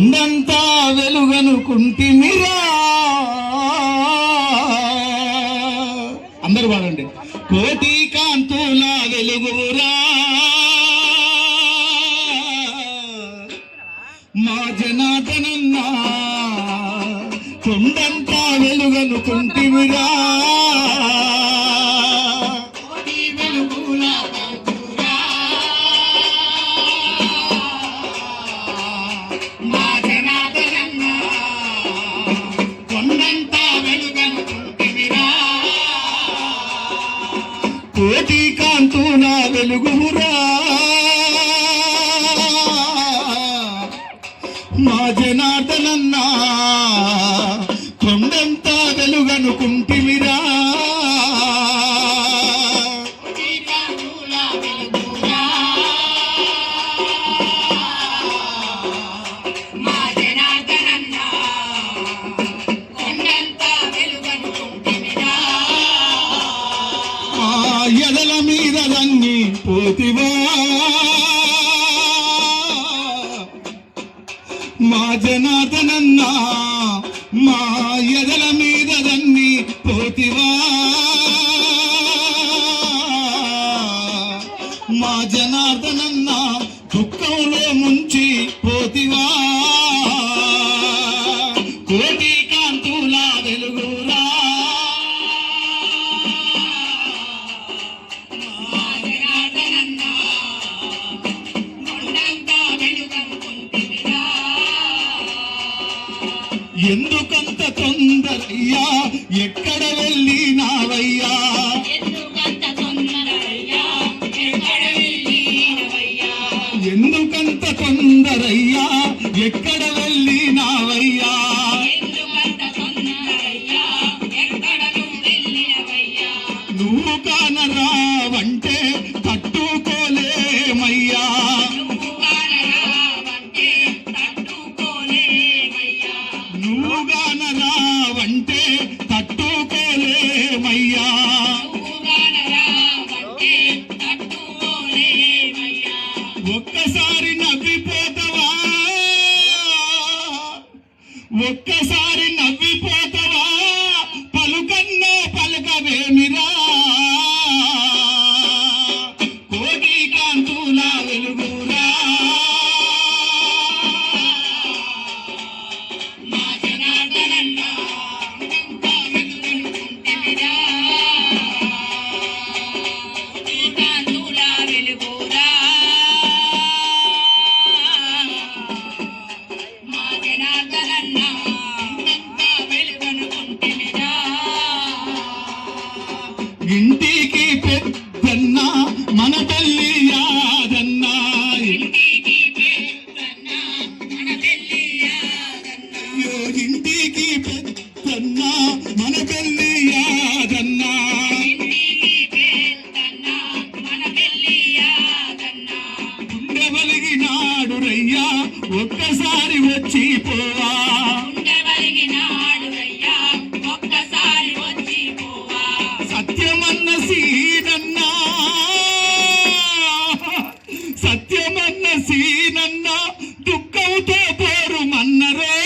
కొండంతా వెలుగనుకుంటిమిరా. అందరూ పాడండి. కోటి కాంతుల వెలుగురా మా జనార్దనన్న, కొండంతా వెలుగనుకుంటిమిరా. కోటి కాంతుల వెలుగురా మా జనార్దనన్న, కొండంతా వెలుగనుకుంటిమిరా. ఎదల మీద దంగి పోతివా మా జనార్దనన్న, మా ఎదల మీద దంగి పోతివా మా జనార్దనన్న, దుఃఖంలో ముంచి పోతివా. కోటి కాంతుల వెలుగురా ఎందుకంత తొందరయ్యా, ఎక్కడ వెళ్ళినావయ్యా. ఎందుకంత తొందరయ్యా, ఎక్కడ వెళ్ళినావయ్యా. నువ్వు కానరావంటే తట్టుకోలేమయ్యా. నువ్వు కానరావంటే తట్టుకోలేమయ్యా. ఒక్కసారి నవ్విపోతావా, ఒక్కసారి నవ్విపోతావా, పలుకన్నో పలకవేమిరా. కోటి కాంతుల వెలుగురా మా జనార్దనన్న, ఇంటికి పెద్దన్న మన తల్లి యాదన్న. ఇంటికి పెద్దన్న మన తల్లి యాదన్న. గుండె బలిగినాడు రయ్యా, ఒక్కసారి వచ్చిపోవా. సత్యమన్న సీనన్నా, సత్యమన్న సీనన్నా, దుఃఖంతో పోరు మన్నరే.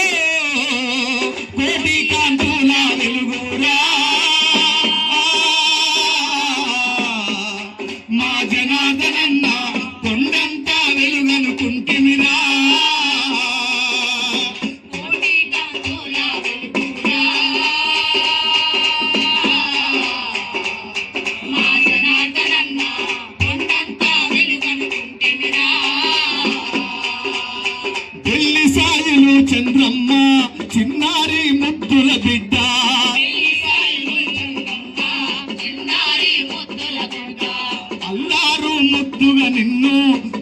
కోటి కాంతుల వెలుగురా మా జనార్దనన్న, కొండంతా వెలుగనుకుంటిమిరా. పెళ్లి సాయులు చంద్రమ్మ, చిన్నారి ముద్దుల బిడ్డ. అల్లారు ముద్దుగా నిన్ను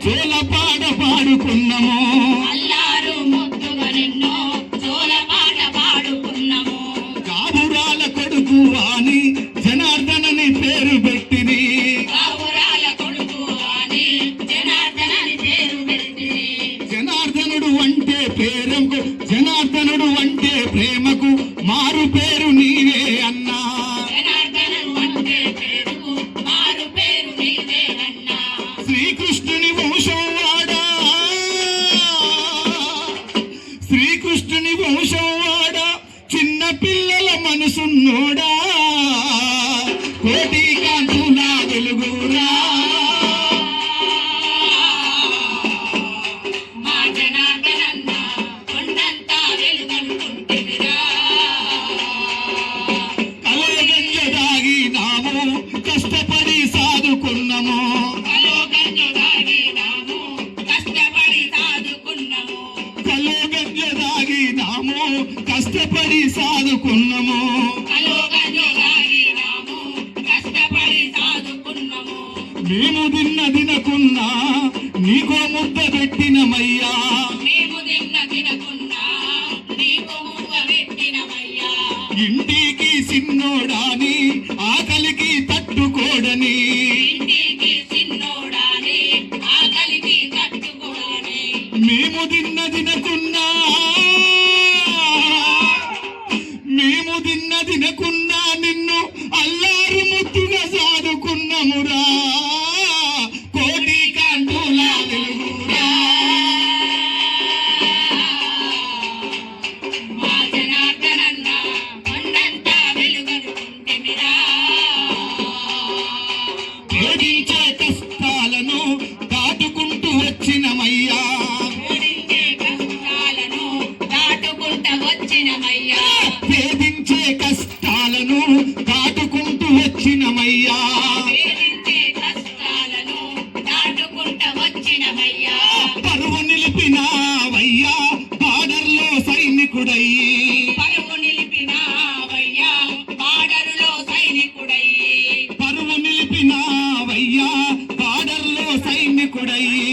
జోలపాట పాడుకున్నాము. కాబురాల కొడుకు అని జనార్దనని పేరు పెట్టిని. జనార్దనుడు అంటే ప్రేమకు, జనార్దనుడు అంటే ప్రేమకు మారు పేరు నీవే అన్నా. శ్రీకృష్ణుని వంశం వాడా, సాదుకున్నాము మేము తినకున్నా నీకో ముద్ద పెట్టినమయ్యా ఇంటికి సిన్నోడాని ఆకలికి తట్టుకోడని మేము తినకున్నా నిన్ను అల్లారు ముద్దుగా సాదుకున్నమురా కోటి కాంతుల వెలుగురా వేధించే కష్టాలను దాటుకుంటూ వచ్చినమయ్యా వేధించే కష్టాలను దాటుకుంటూ వచ్చినమయ్యా పరువు నిలిపినావయ్యా బార్డర్లో సైనికుడయ్యి పరువు నిలిపినావయ్యా బార్డర్లో సైనికుడయ్యి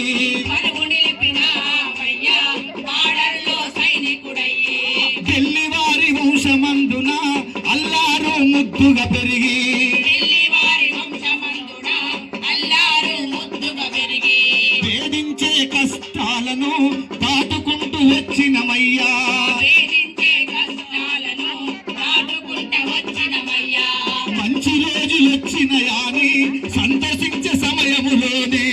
ఢిల్లీ వారి వంశమందున అల్లారు ముద్దుగా పెరిగి వేధించే కష్టాలను దాటుకుంటూ వచ్చినమయ్యా మంచి రోజులు వచ్చినయాని సంతోషించే సమయములోనే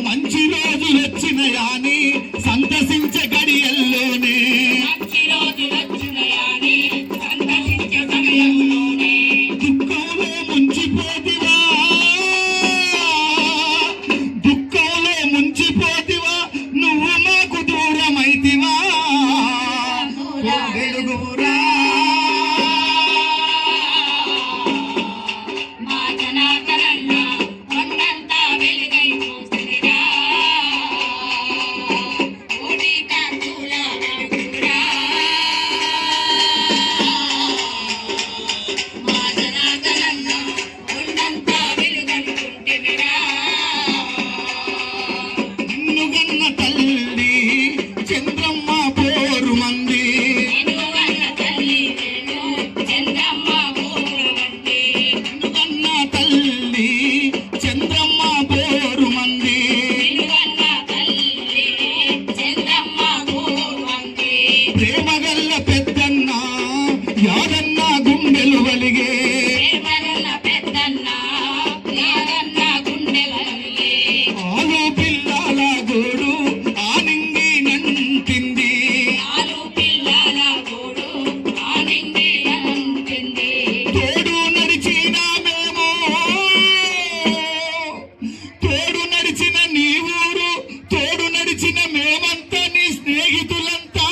మంచి రోజులు వచ్చినయాని సంతసించే గడియల్లోనే దుఃఖంలో ముంచిపోతివా నువ్వు మాకు దూరమైతివా వెలుగురా నిన్నుగన్న తల్లి చంద్రమ్మ పోరు మంది నిన్నుగన్న తల్లి చంద్రమ్మ పోరు మంది ప్రేమగల్ల పెద్దన్న యాదన్న గుండెలు వలిగే ఆలు పిల్లల గోడు ఆనింగి నంటింది తోడు నడిచిన నీ ఊరు తోడు నడిచిన మేమంతా నీ స్నేహితులంతా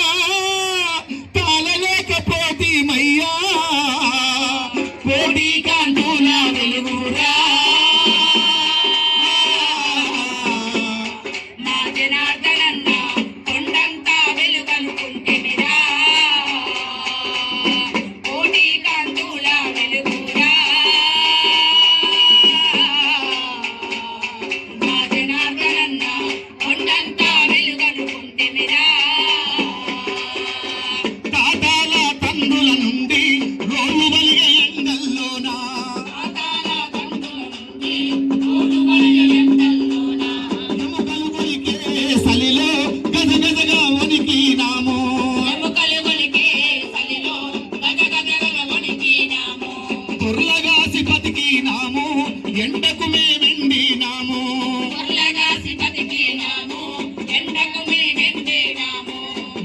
తాళలేకపోతీమయ్యా కోటి కాంతుల వెలుగురా తాతాల తండ్రుల నుండి రోడ్లు వలిగే ఎండల్లోనా ఎముకలు వలికే సలిలో గజగజగా వణికినాము పొర్లగాసి బతికినాము ఎండకు మేమెండినాము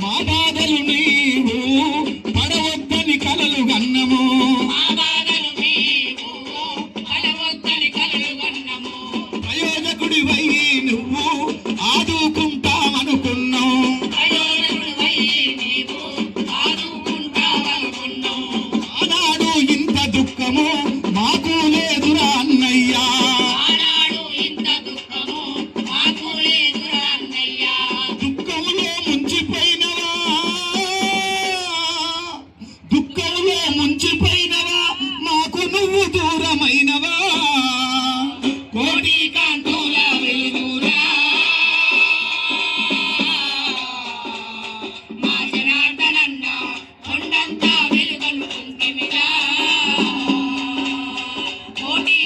మా బాధలు నీవు పడవద్దని కలలు గన్నము ప్రయోజకుడివై నువ్వు ఆదుకుంటామనుకున్నావు ఆనాడు ఇంత దుఃఖము మాకు లేదురా అన్నయ్యా కోటి